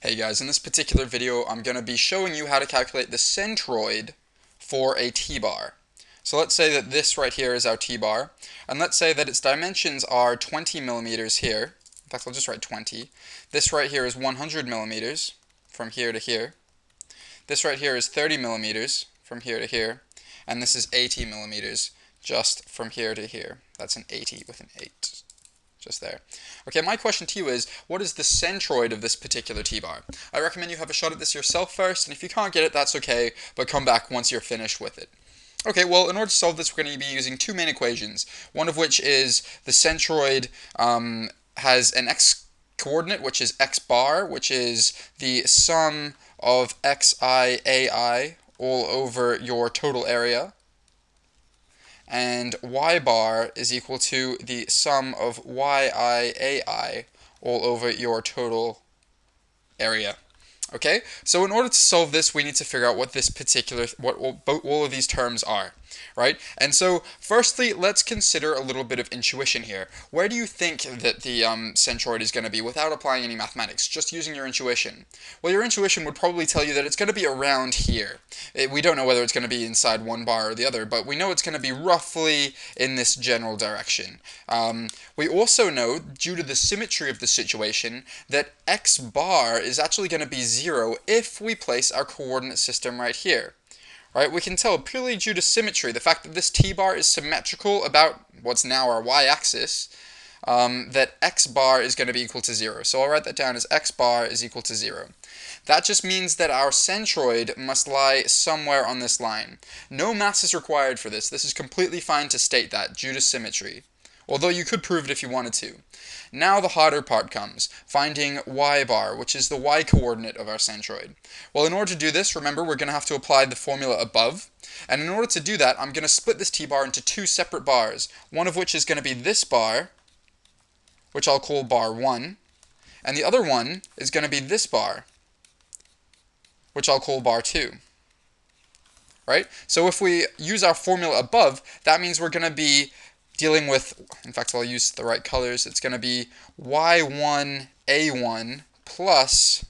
Hey guys, in this particular video I'm going to be showing you how to calculate the centroid for a t-bar. So let's say that this right here is our t-bar, and let's say that its dimensions are 20 millimeters here. In fact, I'll just write 20. This right here is 100 millimeters from here to here. This right here is 30 millimeters from here to here. And this is 80 millimeters just from here to here. That's an 80 with an 8. Just there. Okay, my question to you is, what is the centroid of this particular t-bar? I recommend you have a shot at this yourself first, and if you can't get it, that's okay, but come back once you're finished with it. Okay, well, in order to solve this, we're going to be using two main equations, one of which is the centroid has an x-coordinate, which is x bar, which is the sum of xi, ai, all over your total area, and y bar is equal to the sum of yi, ai all over your total area. Okay, so in order to solve this, we need to figure out what this particular, what all of these terms are, right? And so, firstly, let's consider a little bit of intuition here. Where do you think that the centroid is going to be without applying any mathematics, just using your intuition? Well, your intuition would probably tell you that it's going to be around here. We don't know whether it's going to be inside one bar or the other, but we know it's going to be roughly in this general direction. We also know, due to the symmetry of the situation, that x bar is actually going to be 0 if we place our coordinate system right here. Right? We can tell purely due to symmetry, the fact that this t-bar is symmetrical about what's now our y-axis, that x bar is going to be equal to 0. So I'll write that down as x bar is equal to 0. That just means that our centroid must lie somewhere on this line. No mass is required for this. This is completely fine to state that due to symmetry. Although you could prove it if you wanted to. Now the harder part comes, finding y bar, which is the y-coordinate of our centroid. Well, in order to do this, remember, we're going to have to apply the formula above. And in order to do that, I'm going to split this t-bar into two separate bars, one of which is going to be this bar, which I'll call bar 1, and the other one is going to be this bar, which I'll call bar 2. Right? So if we use our formula above, that means we're going to be dealing with, in fact, I'll use the right colors, it's going to be y1a1 plus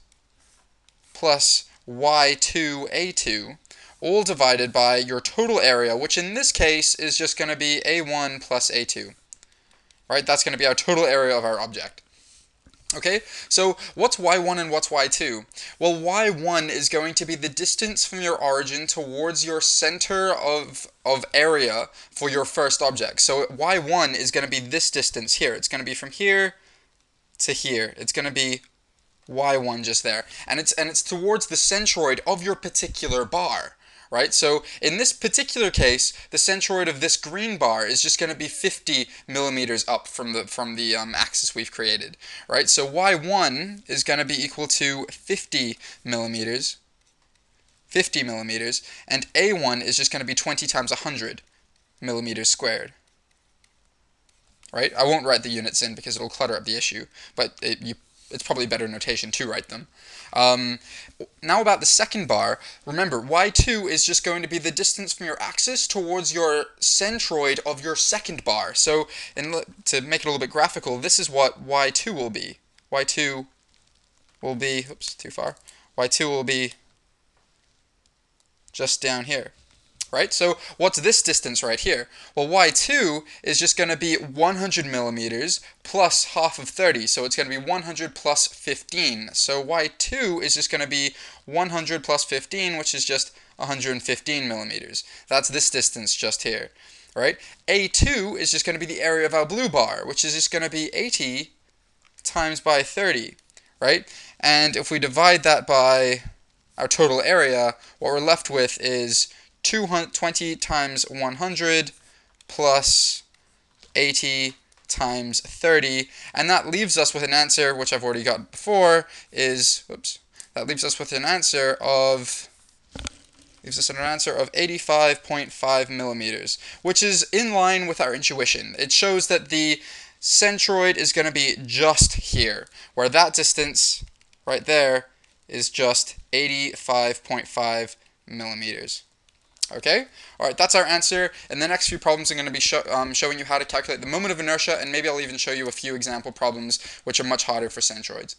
y2a2, all divided by your total area, which in this case is just going to be a1 plus a2. Right? That's going to be our total area of our object. Okay, so what's y1 and what's y2? Well, y1 is going to be the distance from your origin towards your center of area for your first object. So y1 is going to be this distance here. It's going to be from here to here. It's going to be y1 just there. And it's towards the centroid of your particular bar. Right? So in this particular case, the centroid of this green bar is just going to be 50 millimeters up from the axis we've created. Right? So y1 is going to be equal to 50 millimeters, and a1 is just going to be 20 times 100 millimeters squared. Right? I won't write the units in because it'll clutter up the issue, but it's probably better notation to write them. Now about the second bar, remember, y2 is just going to be the distance from your axis towards your centroid of your second bar. So to make it a little bit graphical, this is what y2 will be. y2 will be, oops, too far. y2 will be just down here. Right? So what's this distance right here? Well, y2 is just going to be 100 millimeters plus half of 30. So it's going to be 100 plus 15. So y2 is just going to be 100 plus 15, which is just 115 millimeters. That's this distance just here. Right? a2 is just going to be the area of our blue bar, which is just going to be 80 times by 30. Right? And if we divide that by our total area, what we're left with is 20 times 100 plus 80 times 30, and that leaves us with an answer, which I've already got before, that leaves us with an answer of 85.5 millimeters, which is in line with our intuition. It shows that the centroid is going to be just here, where that distance right there is just 85.5 millimeters. Okay? Alright, that's our answer. In the next few problems I'm going to be showing you how to calculate the moment of inertia, and maybe I'll even show you a few example problems which are much harder for centroids.